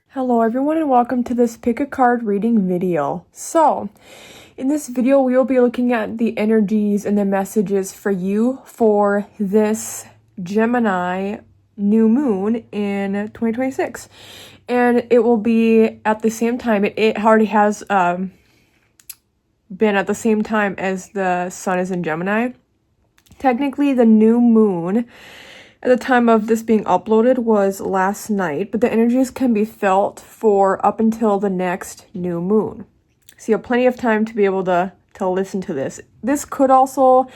Hello everyone and welcome to this pick a card reading video. So, in this video we will be looking at the energies and the messages for you for this Gemini new moon in 2026. And it will be at the same time, it already has been at the same time as the sun is in Gemini. Technically the new moon at the time of this being uploaded was last night, but the energies can be felt for up until the next new moon. So you have plenty of time to be able to listen to this. This could also,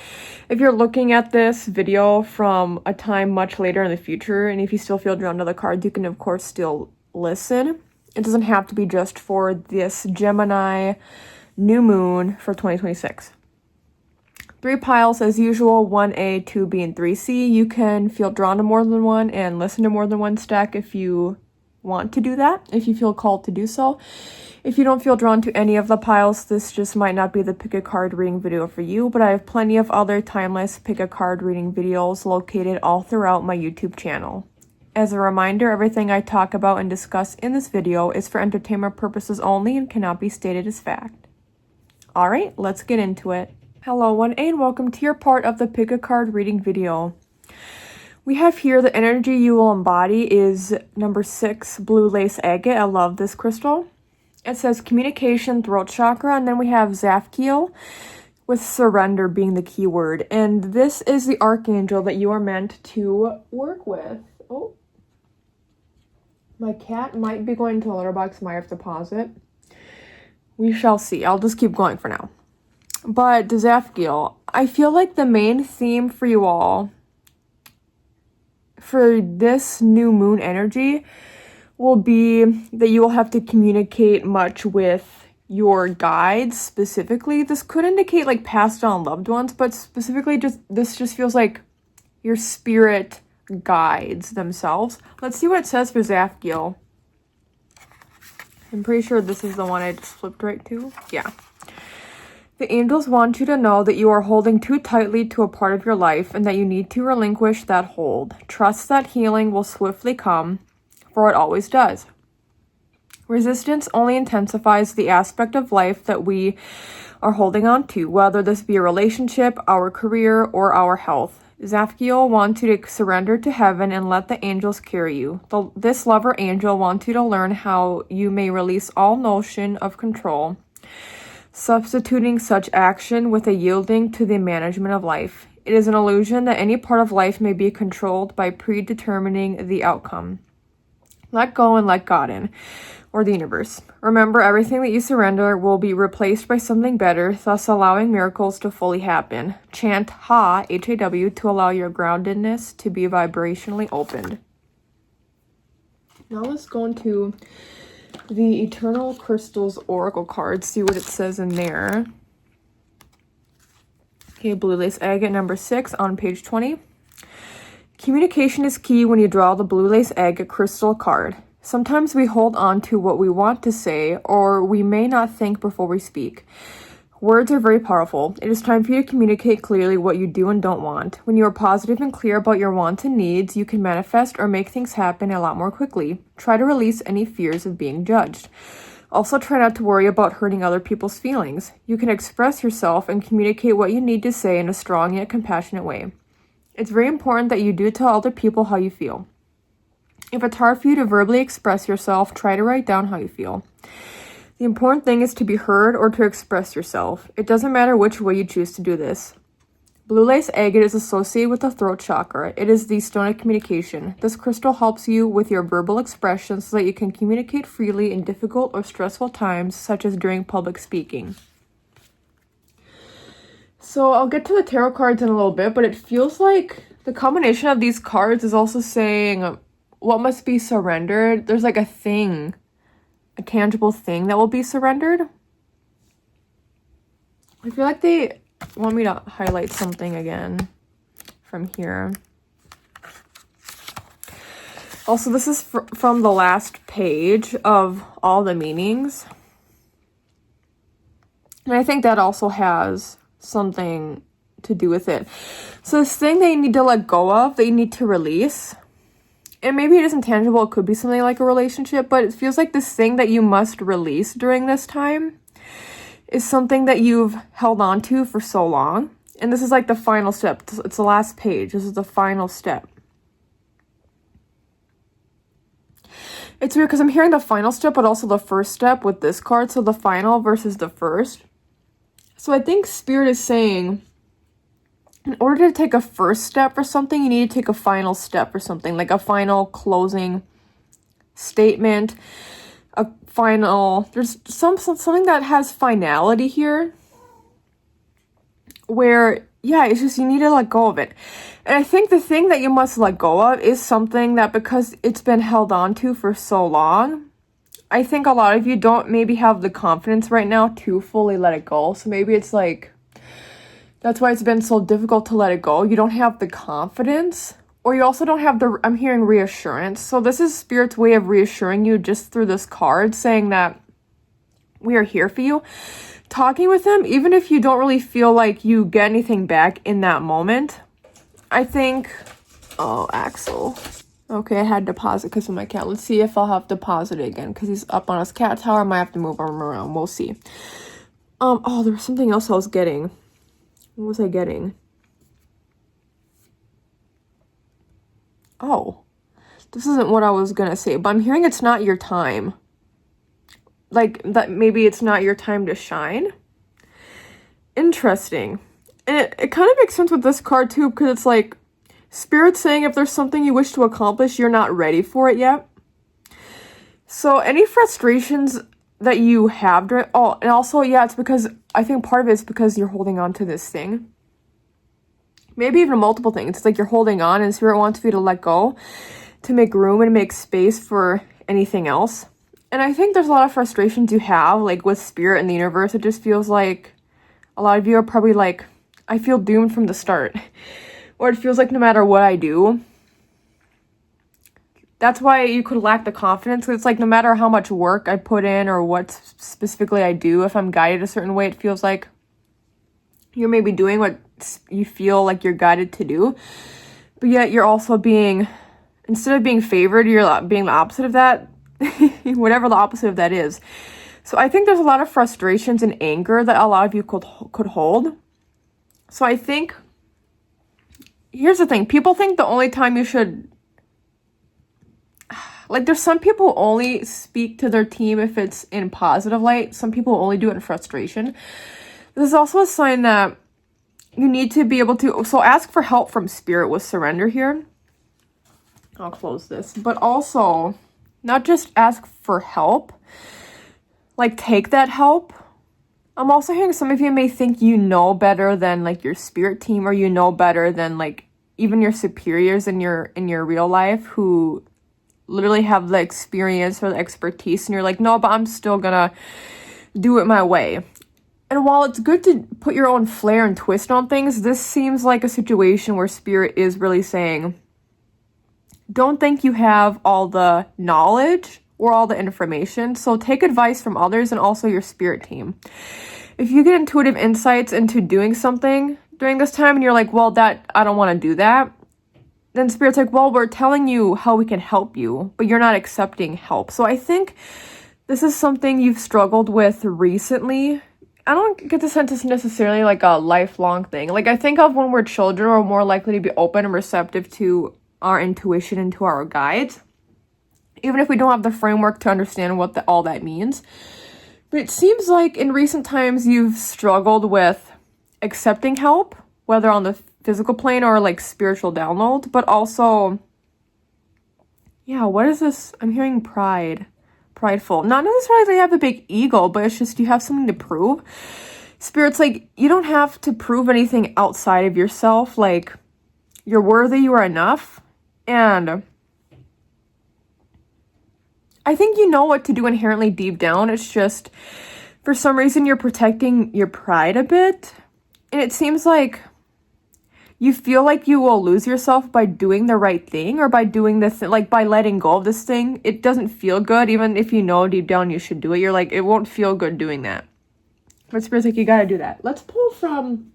if you're looking at this video from a time much later in the future, and if you still feel drawn to the cards, you can of course still listen. It doesn't have to be just for this Gemini new moon for 2026. 3 piles as usual, 1A, 2B, and 3C. You can feel drawn to more than one and listen to more than one stack if you want to do that, if you feel called to do so. If you don't feel drawn to any of the piles, this just might not be the pick a card reading video for you, but I have plenty of other timeless pick a card reading videos located all throughout my YouTube channel. As a reminder, everything I talk about and discuss in this video is for entertainment purposes only and cannot be stated as fact. Alright, let's get into it. Hello 1A and welcome to your part of the pick a card reading video. We have here the energy you will embody is number 6, blue lace agate. I love this crystal. It says communication, throat chakra, and then we have Zafkiel with surrender being the key word. And this is the archangel that you are meant to work with. Oh, my cat might be going to the litter box. Might have to pause it. We shall see. I'll just keep going for now. But Zafkiel, I feel like the main theme for you all for this new moon energy will be that you will have to communicate much with your guides specifically. This could indicate like passed on loved ones, but specifically this just feels like your spirit guides themselves. Let's see what it says for Zafkiel. I'm pretty sure this is the one I just flipped right to. Yeah. The angels want you to know that you are holding too tightly to a part of your life and that you need to relinquish that hold. Trust that healing will swiftly come, for it always does. Resistance only intensifies the aspect of life that we are holding on to, whether this be a relationship, our career, or our health. Zafkiel wants you to surrender to heaven and let the angels carry you. This lover angel wants you to learn how you may release all notion of control, substituting such action with a yielding to the management of life. It is an illusion that any part of life may be controlled by predetermining the outcome. Let go and let God in, or the universe. Remember, everything that you surrender will be replaced by something better, thus allowing miracles to fully happen. Chant Ha, H-A-W, to allow your groundedness to be vibrationally opened. Now let's go into the Eternal Crystals Oracle card, see what it says in there. Okay, blue lace agate number 6 on page 20. Communication is key when you draw the blue lace agate crystal card. Sometimes we hold on to what we want to say, or we may not think before we speak. Words are very powerful. It is time for you to communicate clearly what you do and don't want. When you are positive and clear about your wants and needs, you can manifest or make things happen a lot more quickly. Try to release any fears of being judged. Also, try not to worry about hurting other people's feelings. You can express yourself and communicate what you need to say in a strong yet compassionate way. It's very important that you do tell other people how you feel. If it's hard for you to verbally express yourself, try to write down how you feel. The important thing is to be heard or to express yourself. It doesn't matter which way you choose to do this. Blue lace agate is associated with the throat chakra. It is the stone of communication. This crystal helps you with your verbal expression so that you can communicate freely in difficult or stressful times, such as during public speaking. So I'll get to the tarot cards in a little bit, but it feels like the combination of these cards is also saying what must be surrendered. There's like a thing, a tangible thing that will be surrendered. I feel like they want me to highlight something again from here. Also, this is from the last page of all the meanings. And I think that also has something to do with it. So this thing that you need to let go of, that you need to release, and maybe it isn't tangible, it could be something like a relationship, but it feels like this thing that you must release during this time is something that you've held on to for so long. And this is like the final step. It's the last page. This is the final step. It's weird because I'm hearing the final step, but also the first step with this card. So the final versus the first. So I think Spirit is saying, in order to take a first step for something, you need to take a final step for something. Like a final closing statement. A final... There's something that has finality here. Where, yeah, it's just you need to let go of it. And I think the thing that you must let go of is something that, because it's been held on to for so long, I think a lot of you don't maybe have the confidence right now to fully let it go. So maybe it's like, that's why it's been so difficult to let it go. You don't have the confidence, or you also don't have the, I'm hearing reassurance. So this is Spirit's way of reassuring you just through this card, saying that we are here for you. Talking with him, even if you don't really feel like you get anything back in that moment, I think... Oh, Axel. Okay, I had deposit because of my cat. Let's see if I'll have deposit again because he's up on his cat tower. I might have to move him around. We'll see. Oh, there was something else I was getting. What was I getting? Oh, this isn't what I was gonna say, but I'm hearing it's not your time. Like, that maybe it's not your time to shine. Interesting. And it kind of makes sense with this card too, because it's like Spirit's saying if there's something you wish to accomplish, you're not ready for it yet. So any frustrations that you have during... Oh, and also, yeah, it's because... I think part of it is because you're holding on to this thing. Maybe even multiple things. It's like you're holding on and Spirit wants you to let go, to make room and make space for anything else. And I think there's a lot of frustrations you have, like, with Spirit and the universe. It just feels like a lot of you are probably like, I feel doomed from the start. Or it feels like no matter what I do. That's why you could lack the confidence. It's like no matter how much work I put in or what specifically I do, if I'm guided a certain way, it feels like you're maybe doing what you feel like you're guided to do. But yet you're also being, instead of being favored, you're being the opposite of that. Whatever the opposite of that is. So I think there's a lot of frustrations and anger that a lot of you could hold. So I think, here's the thing. People think the only time you should, like, there's some people who only speak to their team if it's in positive light. Some people only do it in frustration. This is also a sign that you need to be able to, so ask for help from Spirit with surrender here. I'll close this. But also, not just ask for help, like, take that help. I'm also hearing some of you may think you know better than, like, your Spirit team, or you know better than, like, even your superiors in your real life who literally have the experience or the expertise, and you're like, no, but I'm still gonna do it my way. And while it's good to put your own flair and twist on things, this seems like a situation where Spirit is really saying, don't think you have all the knowledge or all the information. So take advice from others and also your Spirit team. If you get intuitive insights into doing something during this time and you're like, well, I don't want to do that, then Spirit's like, well, we're telling you how we can help you, but you're not accepting help. So I think this is something you've struggled with recently. I don't get the sense it's necessarily like a lifelong thing. Like, I think of when we're children, we're more likely to be open and receptive to our intuition and to our guides, even if we don't have the framework to understand what all that means. But it seems like in recent times you've struggled with accepting help, whether on the physical plane or like spiritual download, but also, yeah, what is this? I'm hearing prideful. Not necessarily that you have a big ego, but it's just you have something to prove. Spirit's like, you don't have to prove anything outside of yourself. Like, you're worthy, you are enough. And I think you know what to do inherently deep down. It's just, for some reason, you're protecting your pride a bit. And it seems like you feel like you will lose yourself by doing the right thing, or by doing this, like by letting go of this thing. It doesn't feel good, even if you know deep down you should do it. You're like, it won't feel good doing that. But Spirit's like, you gotta do that. Let's pull from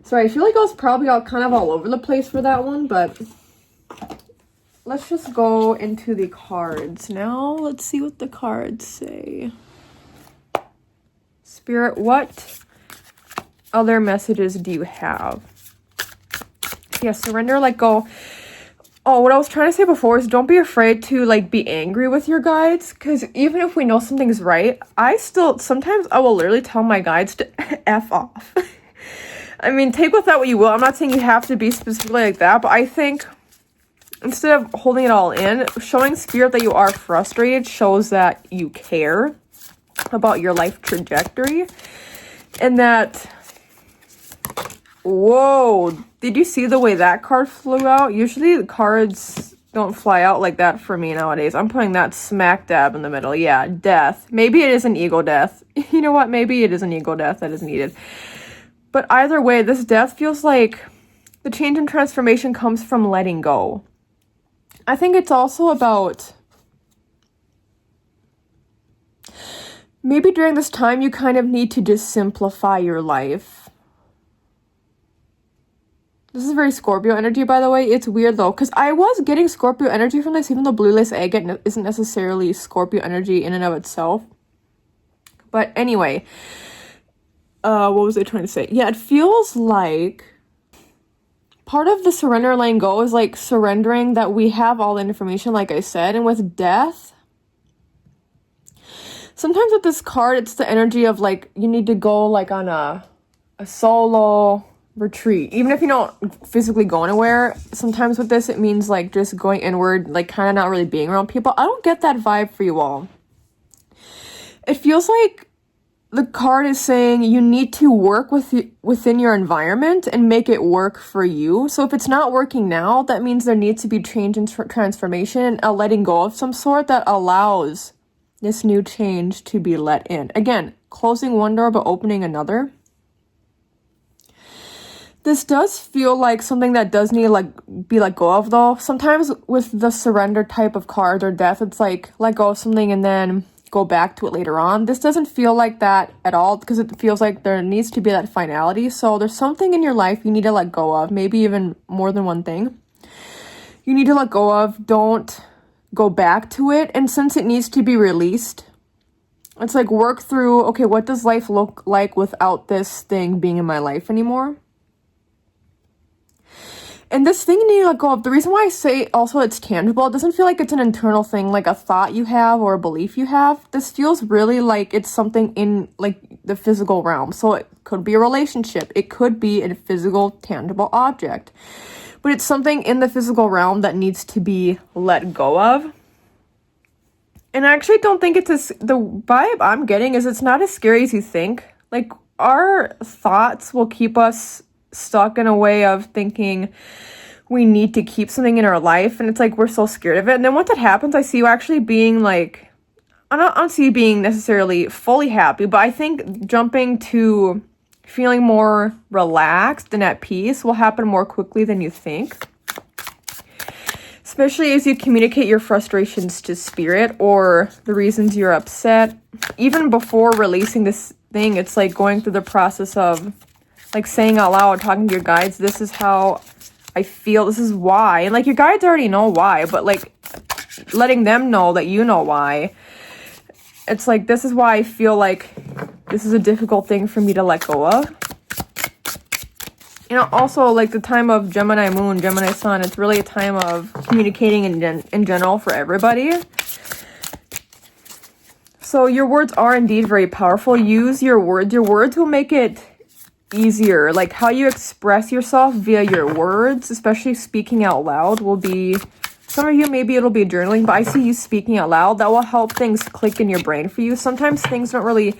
Sorry, I feel like I was probably kind of all over the place for that one, but let's just go into the cards now. Let's see what the cards say. Spirit, what other messages do you have? Yeah, surrender, let go. Oh, what I was trying to say before is don't be afraid to like be angry with your guides, because even if we know something's right, sometimes I will literally tell my guides to F off. I mean, take with that what you will. I'm not saying you have to be specifically like that, but I think instead of holding it all in, showing spirit that you are frustrated shows that you care about your life trajectory. And that, whoa, did you see the way that card flew out? Usually the cards don't fly out like that for me nowadays. I'm putting that smack dab in the middle. Yeah, death. Maybe it is an ego death. You know what? Maybe it is an ego death that is needed. But either way, this death feels like the change and transformation comes from letting go. I think it's also about maybe during this time you kind of need to just simplify your life. This is very Scorpio energy, by the way. It's weird though, because I was getting Scorpio energy from this, even though blue lace agate isn't necessarily Scorpio energy in and of itself. But anyway, what was I trying to say? Yeah, it feels like part of the surrender and letting go is like surrendering that we have all the information, like I said. And with death, sometimes with this card, it's the energy of like you need to go like on a solo retreat. Even if you don't physically go anywhere, sometimes with this, it means like just going inward, like kind of not really being around people. I don't get that vibe for you all. It feels like the card is saying you need to work within your environment and make it work for you. So if it's not working now, that means there needs to be change and transformation, a letting go of some sort that allows this new change to be let in. Again, closing one door but opening another. This does feel like something that does need to like be let go of though. Sometimes with the surrender type of card or death, it's like let go of something and then go back to it later on. This doesn't feel like that at all, because it feels like there needs to be that finality. So there's something in your life you need to let go of, maybe even more than one thing. You need to let go of, don't go back to it. And since it needs to be released, it's like work through, okay, what does life look like without this thing being in my life anymore? And this thing you need to let go of, the reason why I say also it's tangible, it doesn't feel like it's an internal thing, like a thought you have or a belief you have. This feels really like it's something in like the physical realm. So it could be a relationship. It could be a physical, tangible object. But it's something in the physical realm that needs to be let go of. And I actually don't think it's the vibe I'm getting is it's not as scary as you think. Like our thoughts will keep us stuck in a way of thinking we need to keep something in our life, and it's like we're so scared of it. And then once that happens, I see you actually being like, I don't see you being necessarily fully happy, but I think jumping to feeling more relaxed and at peace will happen more quickly than you think, especially as you communicate your frustrations to spirit or the reasons you're upset. Even before releasing this thing, it's like going through the process of like saying out loud, talking to your guides, this is how I feel, this is why. And like your guides already know why, but like letting them know that you know why. It's like, this is why I feel like this is a difficult thing for me to let go of. You know, also like the time of Gemini moon, Gemini sun, it's really a time of communicating in general for everybody. So your words are indeed very powerful. Use your words. Your words will make it easier. Like how you express yourself via your words, especially speaking out loud, will be, some of you maybe it'll be journaling, but I see you speaking out loud. That will help things click in your brain for you. Sometimes things don't really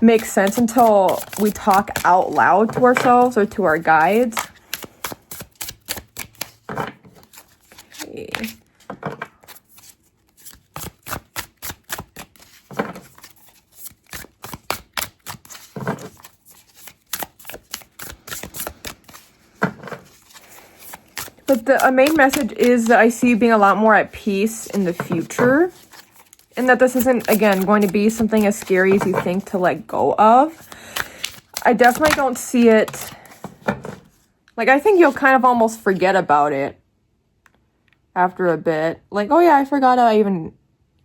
make sense until we talk out loud to ourselves or to our guides. Okay. But the main message is that I see you being a lot more at peace in the future. And that this isn't, again, going to be something as scary as you think to let go of. I definitely don't see it Like, I think you'll kind of almost forget about it after a bit. Like, oh yeah, I forgot I even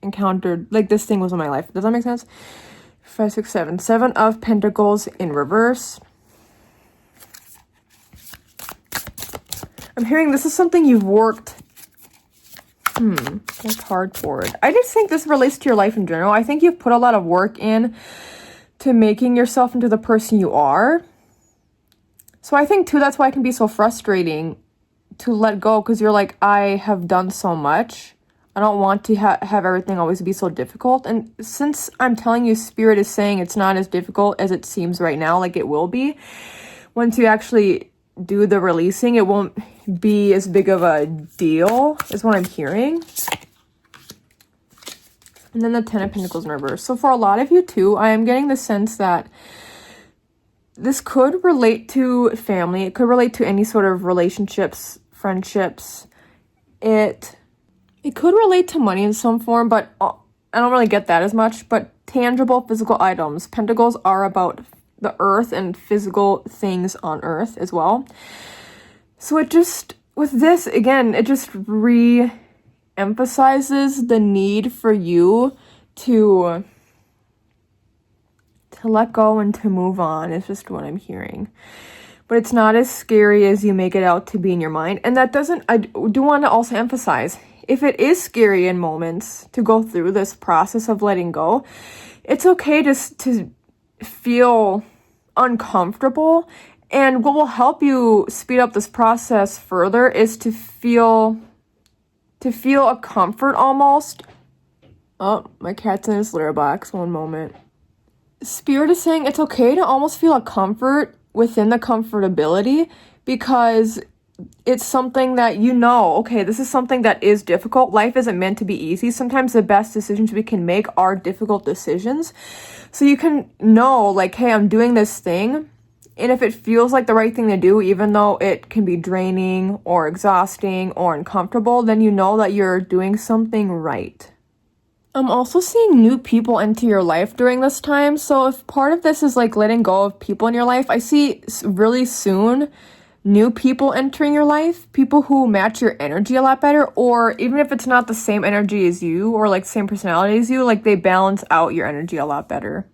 encountered, like, this thing was in my life. Does that make sense? 5, 6, 7. 7 of Pentacles in reverse. I'm hearing this is something you've worked hard toward. I just think this relates to your life in general. I think you've put a lot of work in to making yourself into the person you are. So I think too, that's why it can be so frustrating to let go, because you're like, I have done so much. I don't want to have everything always be so difficult. And since I'm telling you, Spirit is saying it's not as difficult as it seems right now, like it will be. Once you actually do the releasing, it won't be as big of a deal, is what I'm hearing. And then the 10 of Pentacles in reverse. So for a lot of you too, I am getting the sense that this could relate to family. It could relate to any sort of relationships, friendships. It could relate to money in some form, but I don't really get that as much. But tangible physical items. Pentacles are about the earth and physical things on earth as well. So it just, with this, again, it just re-emphasizes the need for you to let go and to move on. It's just what I'm hearing. But it's not as scary as you make it out to be in your mind. And that doesn't, I do want to also emphasize, if it is scary in moments to go through this process of letting go, it's okay just to feel uncomfortable. And what will help you speed up this process further is to feel a comfort almost. Oh, my cat's in his litter box. One moment. Spirit is saying it's okay to almost feel a comfort within the comfortability, because it's something that you know, okay, this is something that is difficult. Life isn't meant to be easy. Sometimes the best decisions we can make are difficult decisions. So you can know, like, hey, I'm doing this thing. And if it feels like the right thing to do, even though it can be draining or exhausting or uncomfortable, then you know that you're doing something right. I'm also seeing new people enter your life during this time. So if part of this is like letting go of people in your life, I see really soon new people entering your life, people who match your energy a lot better, or even if it's not the same energy as you or like same personality as you, like they balance out your energy a lot better.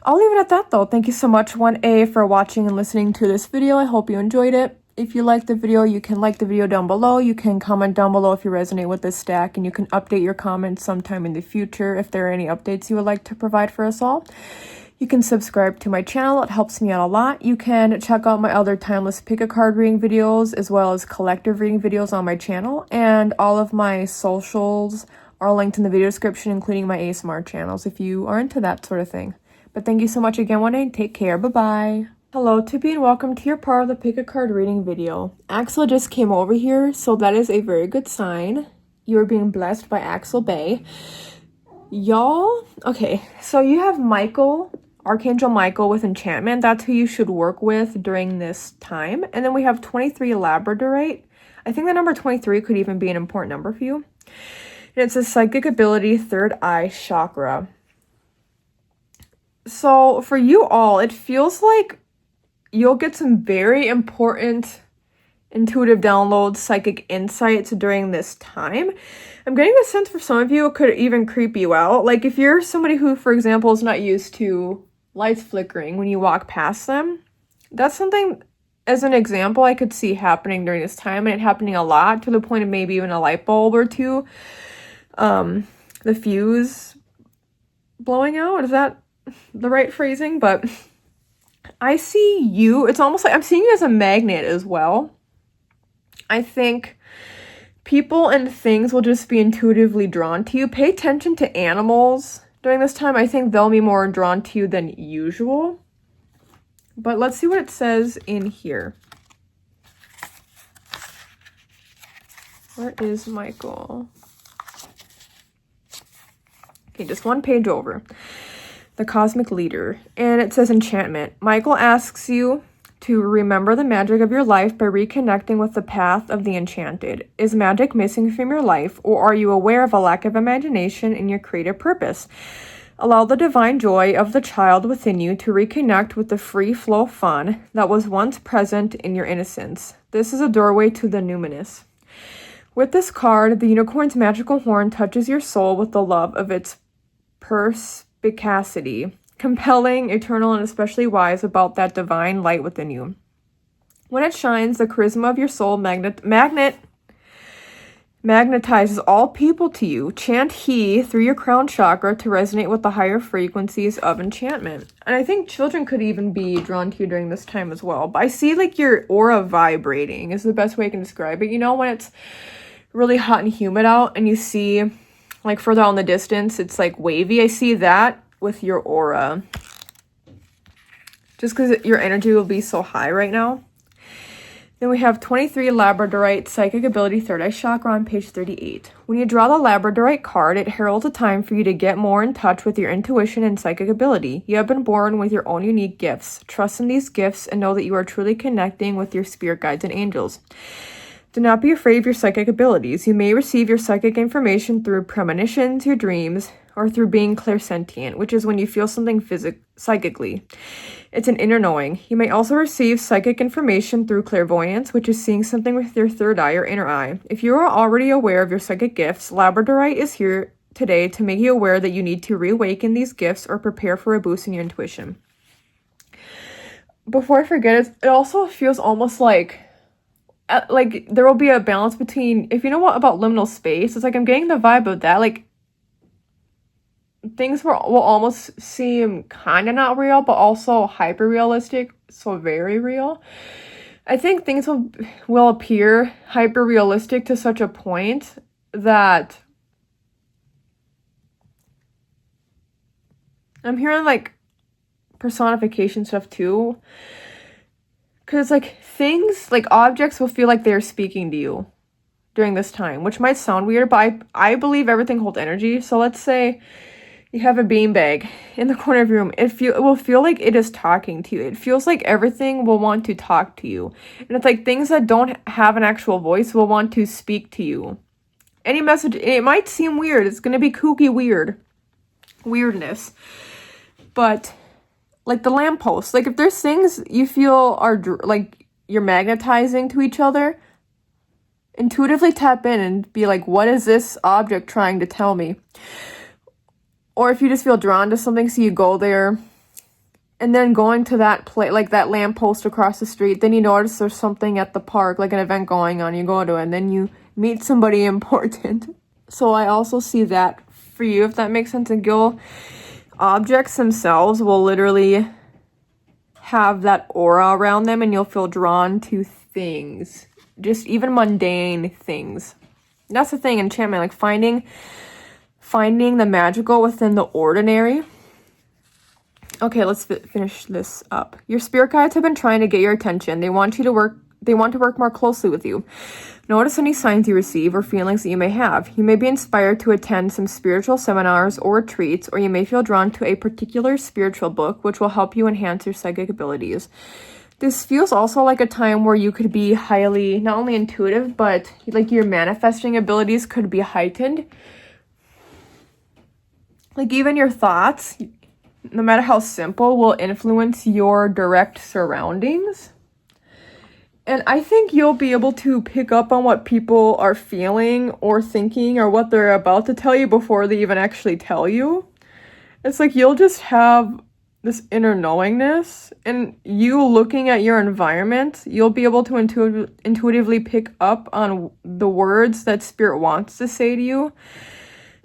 I'll leave it at that though. Thank you so much 1A for watching and listening to this video. I hope you enjoyed it. If you liked the video, you can like the video down below. You can comment down below if you resonate with this stack, and you can update your comments sometime in the future if there are any updates you would like to provide for us all. You can subscribe to my channel. It helps me out a lot. You can check out my other timeless pick a card reading videos as well as collective reading videos on my channel, and all of my socials are linked in the video description, including my ASMR channels if you are into that sort of thing. But thank you so much again, 1A. Take care. Bye-bye. Hello, Tippy, and welcome to your part of the pick a card reading video. Axel just came over here, so that is a very good sign. You're being blessed by Axel Bay. Y'all, okay, so you have Michael, Archangel Michael with enchantment. That's who you should work with during this time. And then we have 23 Labradorite. I think the number 23 could even be an important number for you. And it's a psychic ability, third eye chakra. So for you all, it feels like you'll get some very important intuitive downloads, psychic insights during this time. I'm getting the sense for some of you it could even creep you out. Like if you're somebody who, for example, is not used to lights flickering when you walk past them, that's something, as an example, I could see happening during this time, and it happening a lot to the point of maybe even a light bulb or two. The fuse blowing out, is that the right phrasing? But I see you, it's almost like I'm seeing you as a magnet as well. I think people and things will just be intuitively drawn to you. Pay attention to animals during this time. I think they'll be more drawn to you than usual. But let's see what it says in here. Where is Michael? Okay, just one page over. The Cosmic Leader, and it says enchantment. Michael asks you to remember the magic of your life by reconnecting with the path of the enchanted. Is magic missing from your life, or are you aware of a lack of imagination in your creative purpose? Allow the divine joy of the child within you to reconnect with the free flow fun that was once present in your innocence. This is a doorway to the numinous. With this card, the unicorn's magical horn touches your soul with the love of its perspicacity, compelling, eternal, and especially wise about that divine light within you. When it shines, the charisma of your soul magnetizes all people to you. Chant he through your crown chakra to resonate with the higher frequencies of enchantment. And I think children could even be drawn to you during this time as well. But I see like your aura vibrating is the best way I can describe it. You know, when it's really hot and humid out and you see like further out in the distance, it's like wavy. I see that with your aura. Just because your energy will be so high right now. Then we have 23 Labradorite Psychic Ability Third Eye Chakra on page 38. When you draw the Labradorite card, it heralds a time for you to get more in touch with your intuition and psychic ability. You have been born with your own unique gifts. Trust in these gifts and know that you are truly connecting with your spirit guides and angels. Do not be afraid of your psychic abilities. You may receive your psychic information through premonitions, your dreams, or through being clairsentient, which is when you feel something psychically. It's an inner knowing. You may also receive psychic information through clairvoyance, which is seeing something with your third eye or inner eye. If you are already aware of your psychic gifts, Labradorite is here today to make you aware that you need to reawaken these gifts or prepare for a boost in your intuition. Before I forget, it also feels almost like there will be a balance between, if you know what about liminal space, it's like I'm getting the vibe of that, like things will almost seem kind of not real, but also hyper realistic, so very real. I think things will appear hyper realistic to such a point that I'm hearing like personification stuff too. Because like things, like objects will feel like they're speaking to you during this time, which might sound weird, but I believe everything holds energy. So let's say you have a beanbag in the corner of your room. It will feel like it is talking to you. It feels like everything will want to talk to you. And it's like things that don't have an actual voice will want to speak to you. Any message, it might seem weird. It's going to be kooky weirdness. But like the lamppost, like if there's things you feel are like you're magnetizing to each other, intuitively tap in and be like, what is this object trying to tell me? Or if you just feel drawn to something, so you go there, and then going to that place, like that lamppost across the street, then you notice there's something at the park, like an event going on, you go to it, and then you meet somebody important. So I also see that for you, if that makes sense. And objects themselves will literally have that aura around them, and you'll feel drawn to things, just even mundane things. That's the thing, enchantment, like finding the magical within the ordinary. Okay, let's finish this up. Your spirit guides have been trying to get your attention. They want to work more closely with you. Notice any signs you receive or feelings that you may have. You may be inspired to attend some spiritual seminars or retreats, or you may feel drawn to a particular spiritual book, which will help you enhance your psychic abilities. This feels also like a time where you could be highly, not only intuitive, but like your manifesting abilities could be heightened. Like even your thoughts, no matter how simple, will influence your direct surroundings. And I think you'll be able to pick up on what people are feeling or thinking or what they're about to tell you before they even actually tell you. It's like you'll just have this inner knowingness, and you looking at your environment, you'll be able to intuitively pick up on the words that spirit wants to say to you.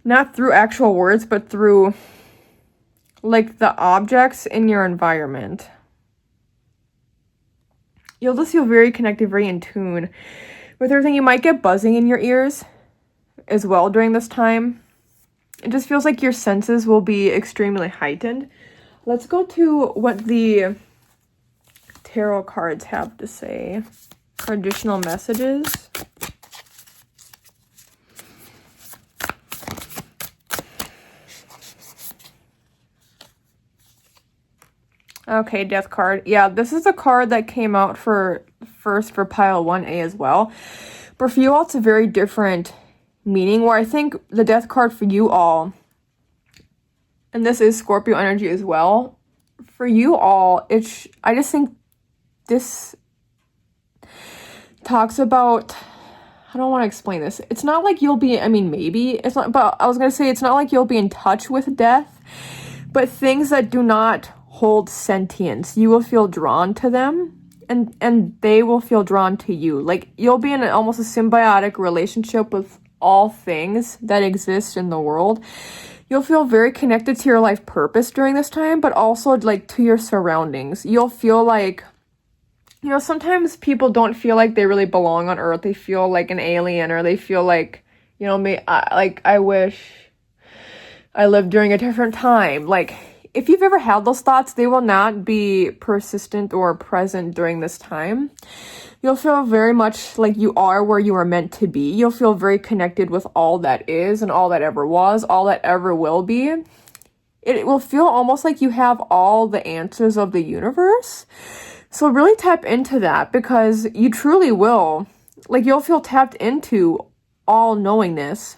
Not through actual words, but through like the objects in your environment. You'll just feel very connected, very in tune with everything. You might get buzzing in your ears as well during this time. It just feels like your senses will be extremely heightened. Let's go to what the tarot cards have to say. Additional messages. Okay, death card. Yeah, this is a card that came out for pile 1A as well. But for you all, it's a very different meaning, where I think the death card for you all and this is Scorpio energy as well. For you all, I just think this talks about, I don't want to explain this. It's not like you'll be, I mean, maybe it's not, but I was going to say it's not like you'll be in touch with death, but things that do not hold sentience, you will feel drawn to them, and they will feel drawn to you. Like, you'll be in almost a symbiotic relationship with all things that exist in the world. You'll feel very connected to your life purpose during this time, but also like to your surroundings. You'll feel like, sometimes people don't feel like they really belong on Earth. They feel like an alien, or they feel like, I wish I lived during a different time. Like, if you've ever had those thoughts, they will not be persistent or present during this time. You'll feel very much like you are where you are meant to be. You'll feel very connected with all that is and all that ever was, all that ever will be. It will feel almost like you have all the answers of the universe. So really tap into that, because you truly will. Like, you'll feel tapped into all knowingness,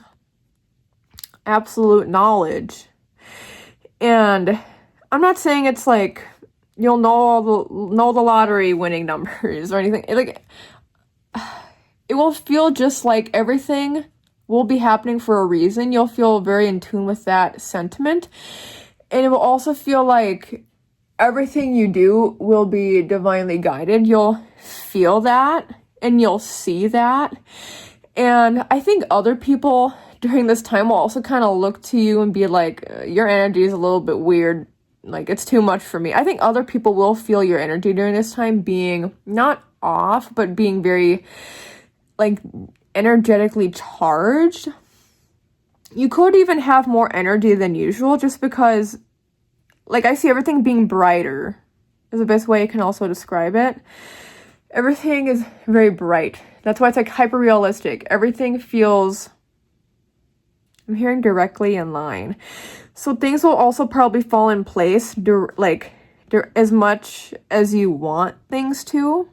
absolute knowledge. And I'm not saying it's like you'll know the lottery winning numbers or anything. It will feel just like everything will be happening for a reason. You'll feel very in tune with that sentiment. And it will also feel like everything you do will be divinely guided. You'll feel that and you'll see that. And I think other people during this time will also kind of look to you and be like, your energy is a little bit weird. Like, it's too much for me. I think other people will feel your energy during this time being not off, but being very, like, energetically charged. You could even have more energy than usual, just because, like, I see everything being brighter is the best way I can also describe it. Everything is very bright. That's why it's like hyper realistic. Everything feels, I'm hearing directly in line. So things will also probably fall in place as much as you want things to.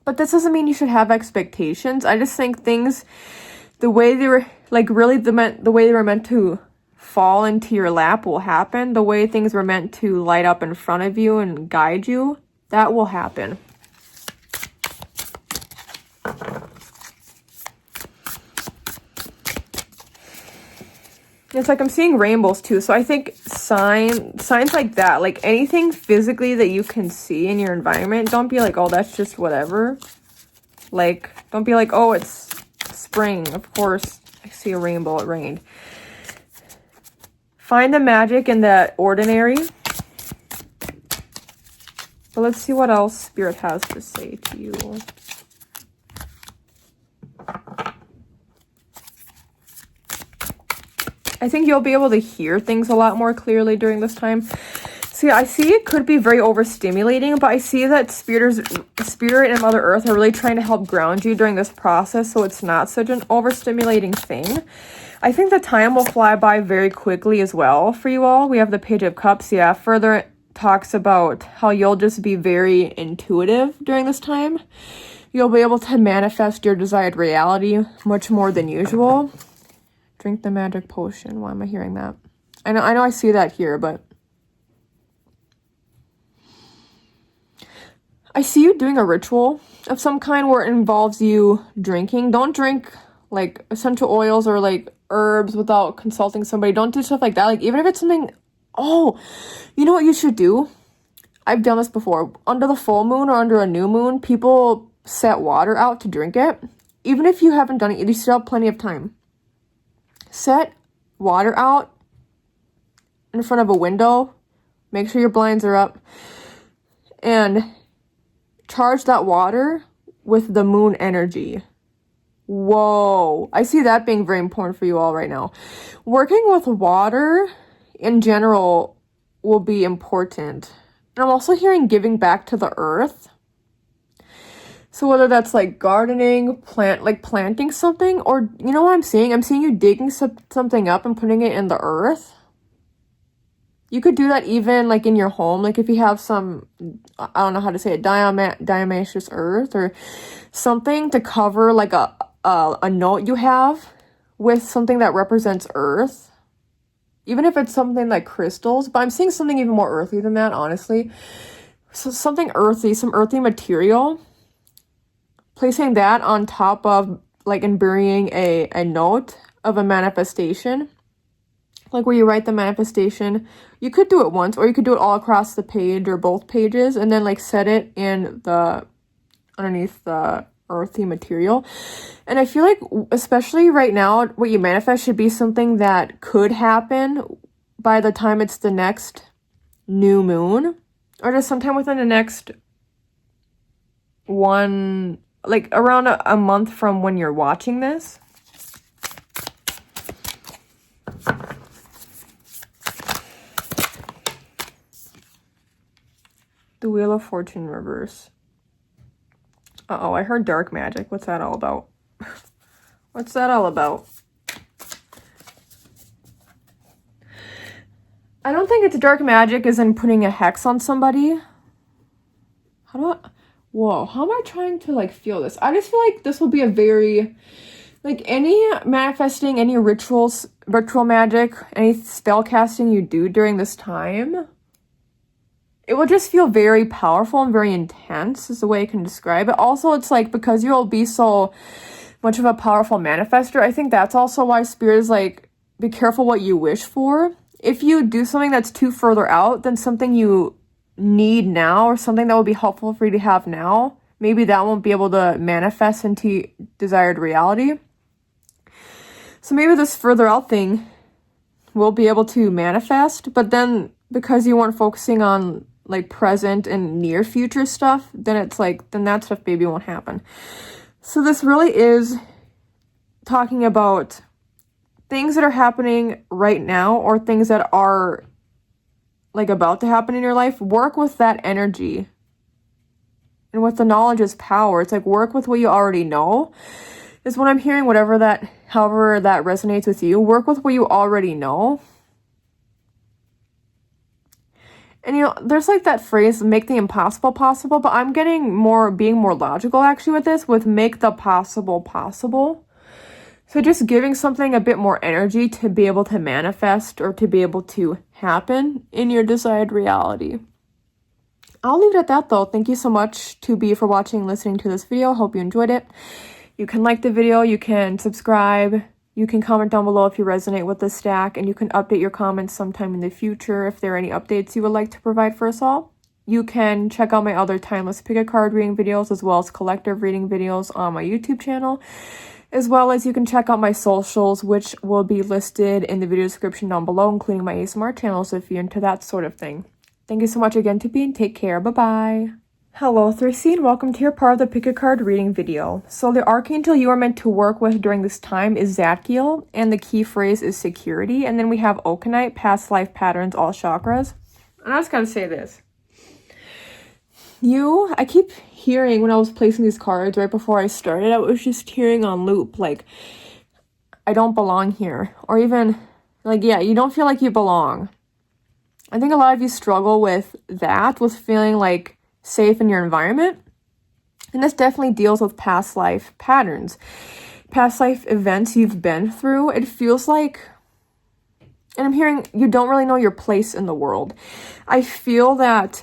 But this doesn't mean you should have expectations. I just think things, the way they were, like, really the way they were meant to fall into your lap will happen. The way things were meant to light up in front of you and guide you, that will happen. It's like I'm seeing rainbows too. So I think signs like that, like anything physically that you can see in your environment, don't be like, oh, that's just whatever. Like, don't be like, oh, it's spring. Of course, I see a rainbow. It rained. Find the magic in the ordinary. But let's see what else Spirit has to say to you. I think you'll be able to hear things a lot more clearly during this time. See, I see it could be very overstimulating, but I see that Spirit and Mother Earth are really trying to help ground you during this process, so it's not such an overstimulating thing. I think the time will fly by very quickly as well for you all. We have the Page of Cups. Yeah, further talks about how you'll just be very intuitive during this time. You'll be able to manifest your desired reality much more than usual. Drink the magic potion. Why am I hearing that? I know I see that here, but I see you doing a ritual of some kind where it involves you drinking. Don't drink like essential oils or like herbs without consulting somebody. Don't do stuff like that. Like, even if it's something, oh, you know what you should do? I've done this before. Under the full moon or under a new moon, people set water out to drink it. Even if you haven't done it, you still have plenty of time. Set water out in front of a window. Make sure your blinds are up. And charge that water with the moon energy. Whoa. I see that being very important for you all right now. Working with water in general will be important. And I'm also hearing giving back to the earth. So whether that's like gardening, planting something, or you know what I'm seeing? I'm seeing you digging something up and putting it in the earth. You could do that even like in your home. Like if you have some, I don't know how to say it, diatomaceous earth or something to cover like a note you have with something that represents earth. even if it's something like crystals, but I'm seeing something even more earthy than that, honestly. So something earthy, some earthy material, placing that on top of, like, and burying a note of a manifestation, like where you write the manifestation. You could do it once, or you could do it all across the page or both pages, and then like set it in the underneath the earthy material. And I feel like, especially right now, what you manifest should be something that could happen by the time it's the next new moon, or just sometime within the next one, like around a month from when you're watching this. The Wheel of Fortune reverse. Uh-oh, I heard dark magic. What's that all about? What's that all about? I don't think it's dark magic as in putting a hex on somebody. Whoa, how am I trying to, like, feel this? I just feel like this will be a very, like, any manifesting, any ritual magic, any spell casting you do during this time, it will just feel very powerful and very intense, is the way I can describe it. Also, it's like, because you'll be so much of a powerful manifester, I think that's also why Spirit is like, be careful what you wish for. If you do something that's too further out than something you need now, or something that will be helpful for you to have now, maybe that won't be able to manifest into desired reality. So maybe this further out thing will be able to manifest, but then because you weren't focusing on like present and near future stuff, then it's like, then that stuff maybe won't happen. So this really is talking about things that are happening right now, or things that are like about to happen in your life. Work with that energy. And with the knowledge is power. It's like, work with what you already know is what I'm hearing. However that resonates with you, work with what you already know. And you know, there's like that phrase, make the impossible possible, but I'm getting being more logical actually with this, with make the possible possible. So just giving something a bit more energy to be able to manifest, or to be able to happen in your desired reality. I'll leave it at that though. Thank you so much to B for watching and listening to this video. Hope you enjoyed it. You can like the video, you can subscribe, you can comment down below if you resonate with the stack, and you can update your comments sometime in the future if there are any updates you would like to provide for us all. You can check out my other timeless pick a card reading videos, as well as collective reading videos on my YouTube channel, as well as you can check out my socials, which will be listed in the video description down below, including my ASMR channels if you're into that sort of thing. Thank you so much again, Tippy, and take care. Bye-bye. Hello, 3C, and welcome to your part of the pick a card reading video. So the archangel you are meant to work with during this time is Zadkiel, and the key phrase is security. And then we have Okanite, past life patterns, all chakras. And I just gotta say this. I keep hearing when I was placing these cards right before I started, I was just hearing on loop, like, I don't belong here. Or even, like, yeah, you don't feel like you belong. I think a lot of you struggle with that, with feeling like safe in your environment. And this definitely deals with past life patterns, past life events you've been through. It feels like, and I'm hearing you don't really know your place in the world. I feel that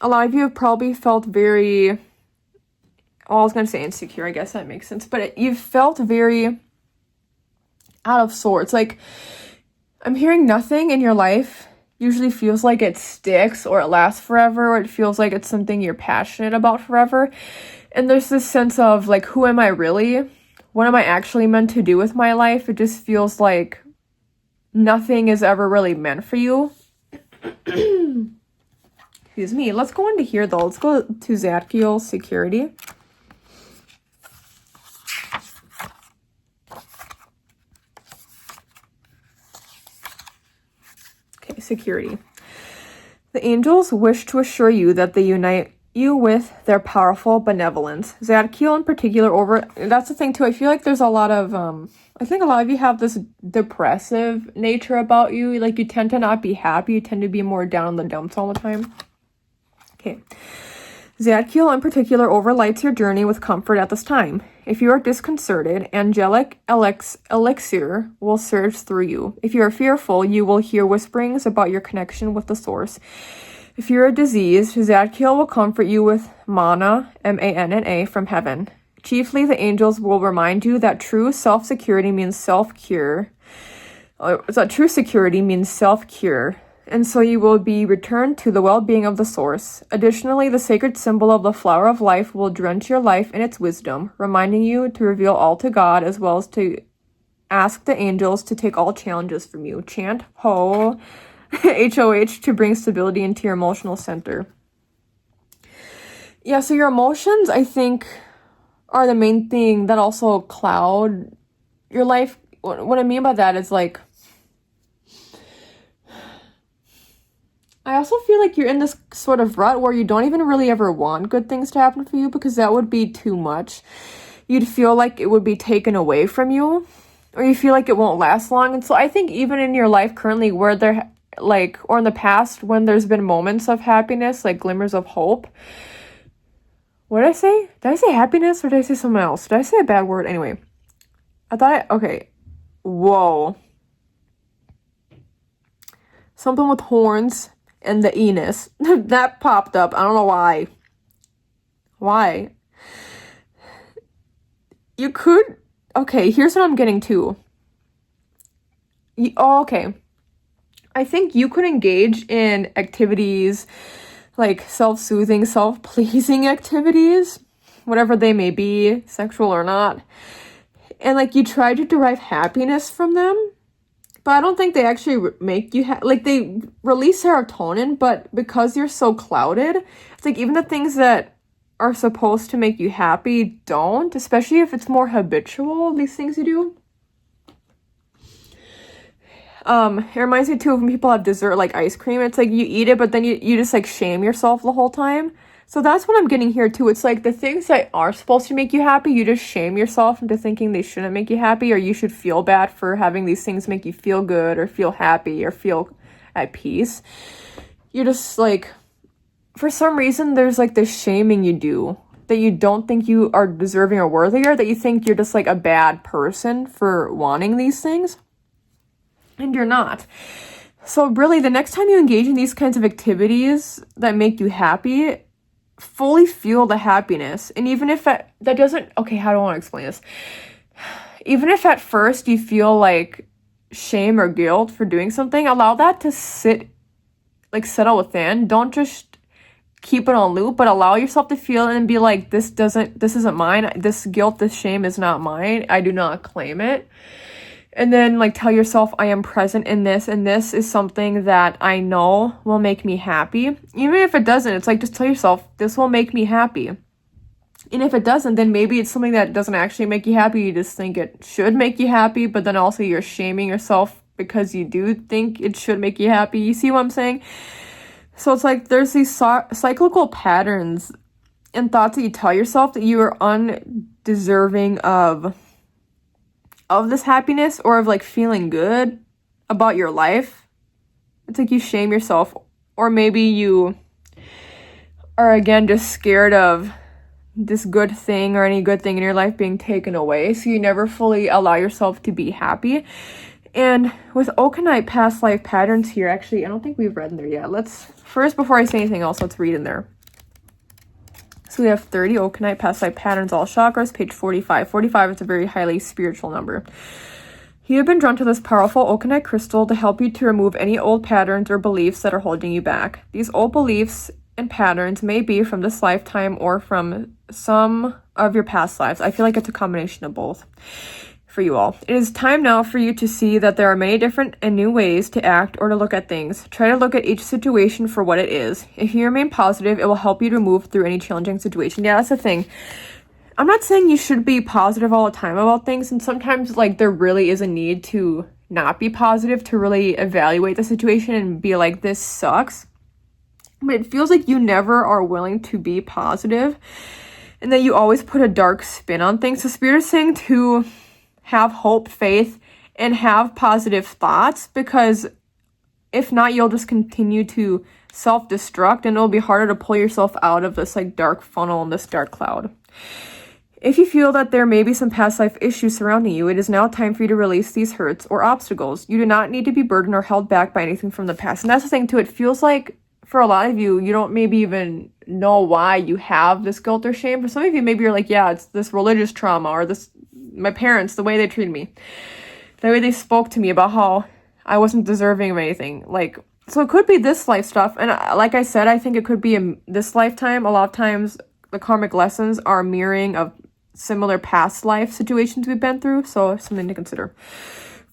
a lot of you have probably felt very, I was going to say insecure, I guess that makes sense, but you've felt very out of sorts. Like, I'm hearing nothing in your life usually feels like it sticks, or it lasts forever, or it feels like it's something you're passionate about forever. And there's this sense of, like, who am I really? What am I actually meant to do with my life? It just feels like nothing is ever really meant for you. Excuse me. Let's go into here, though. Let's go to Zadkiel, security. Okay, security. The angels wish to assure you that they unite you with their powerful benevolence. Zadkiel in particular, that's the thing too, I feel like there's a lot of, I think a lot of you have this depressive nature about you. Like, you tend to not be happy, you tend to be more down in the dumps all the time. Okay. Zadkiel in particular overlights your journey with comfort at this time. If you are disconcerted, angelic elixir will surge through you. If you are fearful, you will hear whisperings about your connection with the source. If you are diseased, Zadkiel will comfort you with manna, M-A-N-N-A, from heaven. Chiefly, the angels will remind you that true self-security means self-cure. True security means self-cure, and so you will be returned to the well-being of the source. Additionally, the sacred symbol of the flower of life will drench your life in its wisdom, reminding you to reveal all to God, as well as to ask the angels to take all challenges from you. Chant Ho, H-O-H, to bring stability into your emotional center. Yeah, so your emotions, I think, are the main thing that also cloud your life. What I mean by that is, like, I also feel like you're in this sort of rut where you don't even really ever want good things to happen for you, because that would be too much. You'd feel like it would be taken away from you, or you feel like it won't last long. And so I think even in your life currently, where there, like, or in the past when there's been moments of happiness, like glimmers of hope. What did I say? Did I say happiness or did I say something else? Did I say a bad word? Anyway, okay. Whoa. Something with horns and the Enos. That popped up. I don't know why. Why? You could... Okay, here's what I'm getting to. Okay. I think you could engage in activities like self-soothing, self-pleasing activities, whatever they may be, sexual or not. And, like, you try to derive happiness from them. But I don't think they actually make you like, they release serotonin, but because you're so clouded, it's like even the things that are supposed to make you happy don't, especially if it's more habitual, these things you do. It reminds me too of when people have dessert like ice cream. It's like you eat it, but then you just like shame yourself the whole time. So that's what I'm getting here too. It's like the things that are supposed to make you happy, you just shame yourself into thinking they shouldn't make you happy, or you should feel bad for having these things make you feel good or feel happy or feel at peace. You're just like, for some reason, there's like this shaming you do that you don't think you are deserving or worthy, or that you think you're just like a bad person for wanting these things. And you're not. So really, the next time you engage in these kinds of activities that make you happy, fully feel the happiness. And even if that doesn't, okay, how do I want to explain this? Even if at first you feel like shame or guilt for doing something, allow that to settle within. Don't just keep it on loop, but allow yourself to feel it and be like, this isn't mine. This guilt, this shame is not mine. I do not claim it. And then, like, tell yourself, I am present in this, and this is something that I know will make me happy. Even if it doesn't, it's like, just tell yourself, this will make me happy. And if it doesn't, then maybe it's something that doesn't actually make you happy. You just think it should make you happy, but then also you're shaming yourself because you do think it should make you happy. You see what I'm saying? So it's like there's these cyclical patterns and thoughts that you tell yourself that you are undeserving of this happiness, or of like feeling good about your life. It's like you shame yourself, or maybe you are again just scared of this good thing or any good thing in your life being taken away, so you never fully allow yourself to be happy. And with Okanite past life patterns here, actually, I don't think we've read in there yet. Let's first, before I say anything else, let's read in there. So we have 30 Okanite past life patterns, all chakras, page 45. 45 is a very highly spiritual number. You have been drawn to this powerful Okanite crystal to help you to remove any old patterns or beliefs that are holding you back. These old beliefs and patterns may be from this lifetime or from some of your past lives. I feel like it's a combination of both for you all. It is time now for you to see that there are many different and new ways to act or to look at things. Try to look at each situation for what it is. If you remain positive, it will help you to move through any challenging situation. Yeah, that's the thing. I'm not saying you should be positive all the time about things, and sometimes, like, there really is a need to not be positive, to really evaluate the situation and be like, this sucks. But it feels like you never are willing to be positive, and that you always put a dark spin on things. So Spirit is saying to have hope, faith, and have positive thoughts, because if not, you'll just continue to self-destruct, and it'll be harder to pull yourself out of this like dark funnel and this dark cloud. If you feel that there may be some past life issues surrounding you, it is now time for you to release these hurts or obstacles. You do not need to be burdened or held back by anything from the past. And that's the thing too, it feels like for a lot of you, you don't maybe even know why you have this guilt or shame. For some of you, maybe you're like, yeah, it's this religious trauma, or this, my parents, the way they treated me, the way they spoke to me about how I wasn't deserving of anything. Like, so it could be this life stuff. And like I said, I think it could be in this lifetime. A lot of times the karmic lessons are mirroring of similar past life situations we've been through, so something to consider.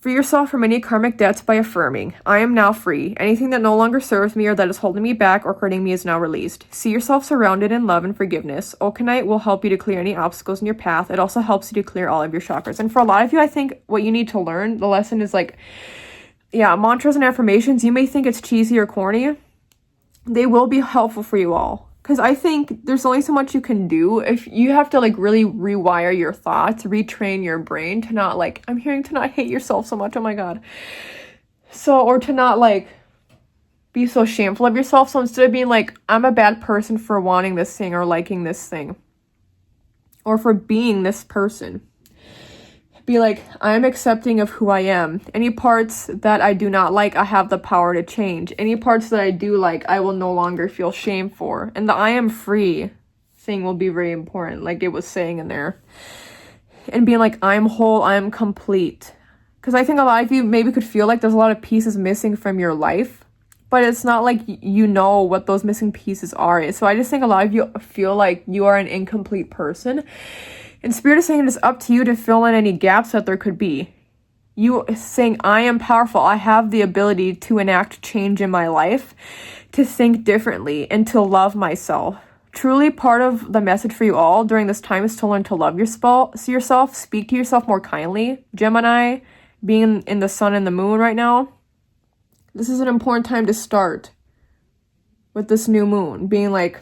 Free yourself from any karmic debts by affirming, I am now free. Anything that no longer serves me or that is holding me back or hurting me is now released. See yourself surrounded in love and forgiveness. Okanite will help you to clear any obstacles in your path. It also helps you to clear all of your chakras. And for a lot of you, I think what you need to learn, the lesson is like, yeah, mantras and affirmations, you may think it's cheesy or corny. They will be helpful for you all. Because I think there's only so much you can do. If you have to like really rewire your thoughts, retrain your brain to not like, I'm hearing to not hate yourself so much, oh my god. So, or to not like be so shameful of yourself. So instead of being like, I'm a bad person for wanting this thing or liking this thing, or for being this person, be like, I'm accepting of who I am. Any parts that I do not like, I have the power to change. Any parts that I do like, I will no longer feel shame for. And the I am free thing will be very important, like it was saying in there. And being like, I'm whole, I'm complete. Because I think a lot of you maybe could feel like there's a lot of pieces missing from your life, but it's not like you know what those missing pieces are. So I just think a lot of you feel like you are an incomplete person. And Spirit is saying it's up to you to fill in any gaps that there could be. You saying, I am powerful. I have the ability to enact change in my life, to think differently, and to love myself. Truly, part of the message for you all during this time is to learn to love yourself, speak to yourself more kindly. Gemini, being in the sun and the moon right now, this is an important time to start with this new moon. Being like,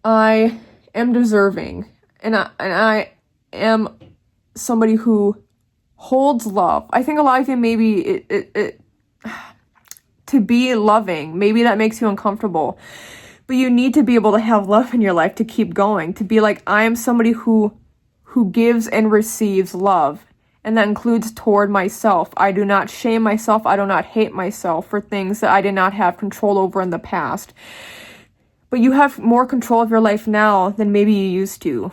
I am deserving. And I am somebody who holds love. I think a lot of you maybe to be loving, maybe that makes you uncomfortable. But you need to be able to have love in your life to keep going. To be like, I am somebody who gives and receives love. And that includes toward myself. I do not shame myself. I do not hate myself for things that I did not have control over in the past. But you have more control of your life now than maybe you used to.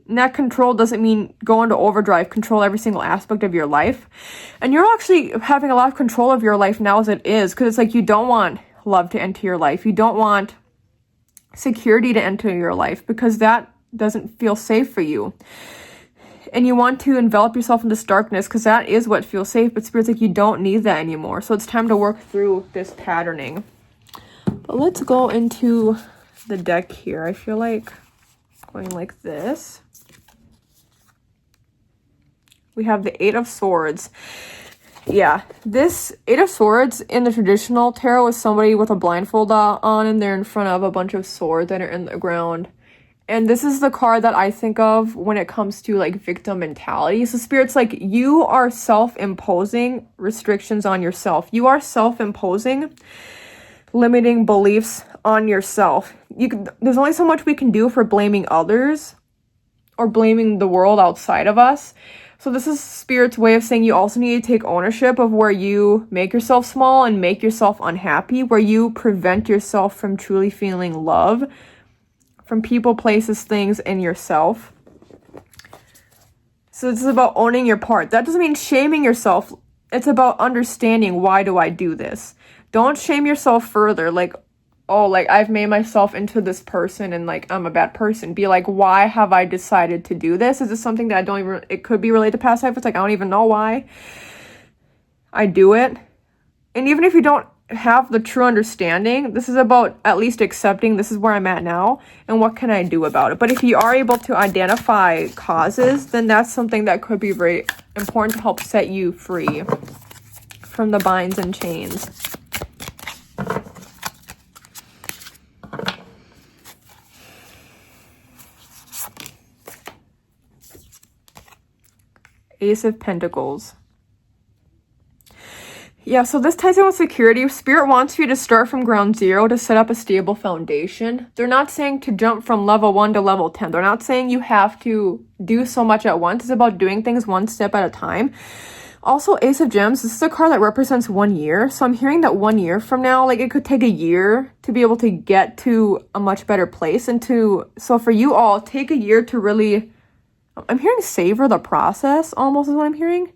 And that control doesn't mean go into overdrive, control every single aspect of your life. And you're actually having a lot of control of your life now as it is, because it's like you don't want love to enter your life. You don't want security to enter your life because that doesn't feel safe for you. And you want to envelop yourself in this darkness because that is what feels safe, but Spirit's like, you don't need that anymore. So it's time to work through this patterning. But let's go into the deck here. I feel like going like this. We have the Eight of Swords. Yeah, this Eight of Swords in the traditional tarot is somebody with a blindfold on and they're in front of a bunch of swords that are in the ground. And this is the card that I think of when it comes to like victim mentality. So Spirit's like, you are self-imposing restrictions on yourself. You are self-imposing limiting beliefs on yourself. There's only so much we can do for blaming others or blaming the world outside of us. So this is Spirit's way of saying you also need to take ownership of where you make yourself small and make yourself unhappy, where you prevent yourself from truly feeling love from people, places, things, and yourself. So this is about owning your part. That doesn't mean shaming yourself. It's about understanding, why do I do this? Don't shame yourself further. Like, oh, like I've made myself into this person and like I'm a bad person. Be like, why have I decided to do this? Is this something that I don't even, it could be related to past life. It's like, I don't even know why I do it. And even if you don't have the true understanding, this is about at least accepting this is where I'm at now and what can I do about it. But if you are able to identify causes, then that's something that could be very important to help set you free from the binds and chains. Ace of Pentacles. Yeah, so this ties in with security. Spirit wants you to start from ground zero to set up a stable foundation. They're not saying to jump from level 1 to level 10. They're not saying you have to do so much at once. It's about doing things one step at a time. Also, Ace of Gems, this is a card that represents 1 year. So I'm hearing that 1 year from now, like it could take a year to be able to get to a much better place. So for you all, take a year to really, I'm hearing savor the process almost is what I'm hearing.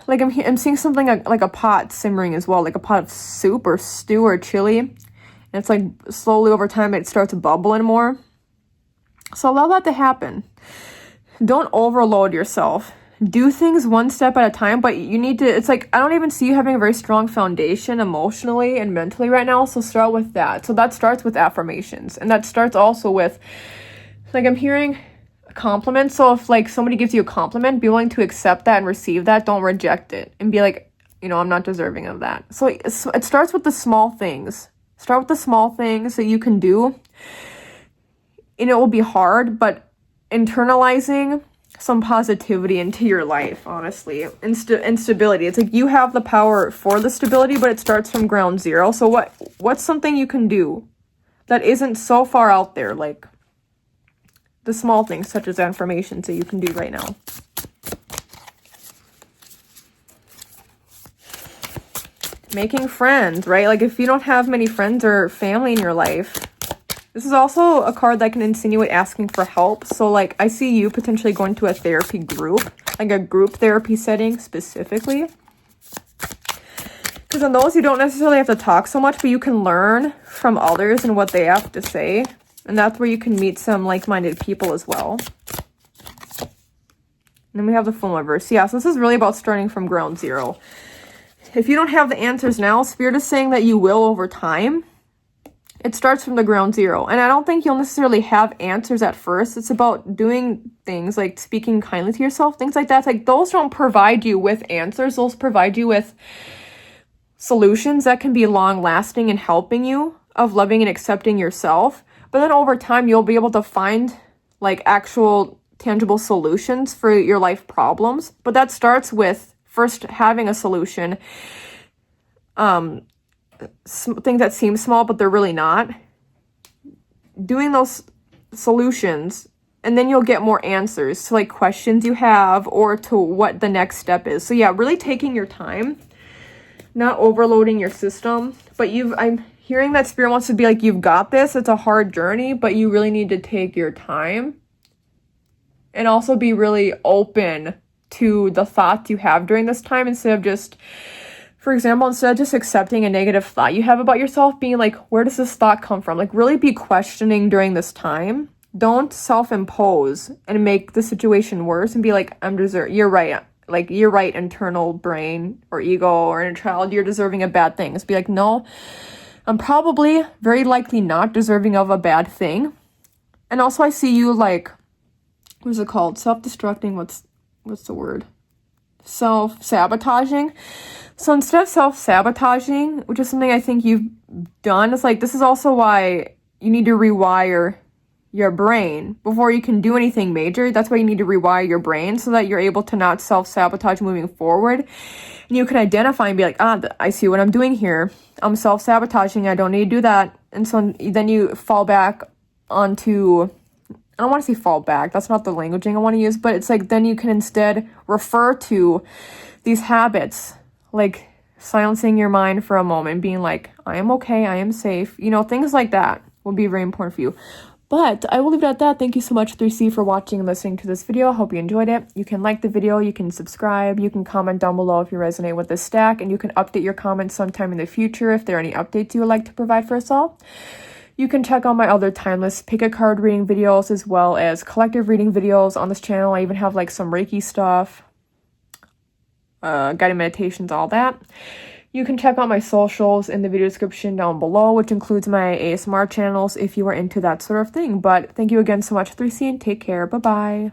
Like I'm seeing something like a pot simmering as well, like a pot of soup or stew or chili. And it's like slowly over time it starts bubbling more. So allow that to happen. Don't overload yourself. Do things one step at a time, but you need to, it's like, I don't even see you having a very strong foundation emotionally and mentally right now. So start with that. So that starts with affirmations. And that starts also with, like I'm hearing compliment. So if like somebody gives you a compliment, be willing to accept that and receive that. Don't reject it and be like, you know, I'm not deserving of that. So it starts with the small things. Start with the small things that you can do. And it will be hard, but internalizing some positivity into your life, honestly, and stability. It's like you have the power for the stability, but it starts from ground zero. So what's something you can do that isn't so far out there, like the small things such as affirmations that you can do right now. Making friends, right? Like if you don't have many friends or family in your life, this is also a card that can insinuate asking for help. So like I see you potentially going to a therapy group, like a group therapy setting specifically. Because in those you don't necessarily have to talk so much, but you can learn from others and what they have to say. And that's where you can meet some like-minded people as well. And then we have the full reverse. Yeah, so this is really about starting from ground zero. If you don't have the answers now, Spirit is saying that you will over time. It starts from the ground zero. And I don't think you'll necessarily have answers at first. It's about doing things like speaking kindly to yourself, things like that. It's like those don't provide you with answers. Those provide you with solutions that can be long-lasting and helping you of loving and accepting yourself. But then over time, you'll be able to find like actual tangible solutions for your life problems. But that starts with first having a solution. Things that seem small, but they're really not. Doing those solutions, and then you'll get more answers to like questions you have or to what the next step is. So yeah, really taking your time, not overloading your system. But I'm hearing that Spirit wants to be like, you've got this. It's a hard journey, but you really need to take your time and also be really open to the thoughts you have during this time instead of just, for example, instead of just accepting a negative thought you have about yourself, being like, where does this thought come from? Like really be questioning during this time. Don't self-impose and make the situation worse and be like, you're right. Like you're right, internal brain or ego or inner child, you're deserving of bad things. Be like, no, I'm probably very likely not deserving of a bad thing. And also I see you like, what is it called? Self-destructing. What's the word? Self-sabotaging. So instead of self-sabotaging, which is something I think you've done, it's like this is also why you need to rewire your brain before you can do anything major. That's why you need to rewire your brain so that you're able to not self-sabotage moving forward. And you can identify and be like, I see what I'm doing here. I'm self-sabotaging. I don't need to do that. And so then you fall back onto, I don't want to say fall back. That's not the languaging I want to use, but it's like then you can instead refer to these habits, like silencing your mind for a moment, being like, I am okay, I am safe. You know, things like that will be very important for you. But I will leave it at that. Thank you so much, 3C, for watching and listening to this video. I hope you enjoyed it. You can like the video, you can subscribe, you can comment down below if you resonate with this stack, and you can update your comments sometime in the future if there are any updates you would like to provide for us all. You can check out my other timeless pick a card reading videos as well as collective reading videos on this channel. I even have like some Reiki stuff, guided meditations, all that. You can check out my socials in the video description down below, which includes my ASMR channels if you are into that sort of thing. But thank you again so much, 3C, and take care. Bye-bye.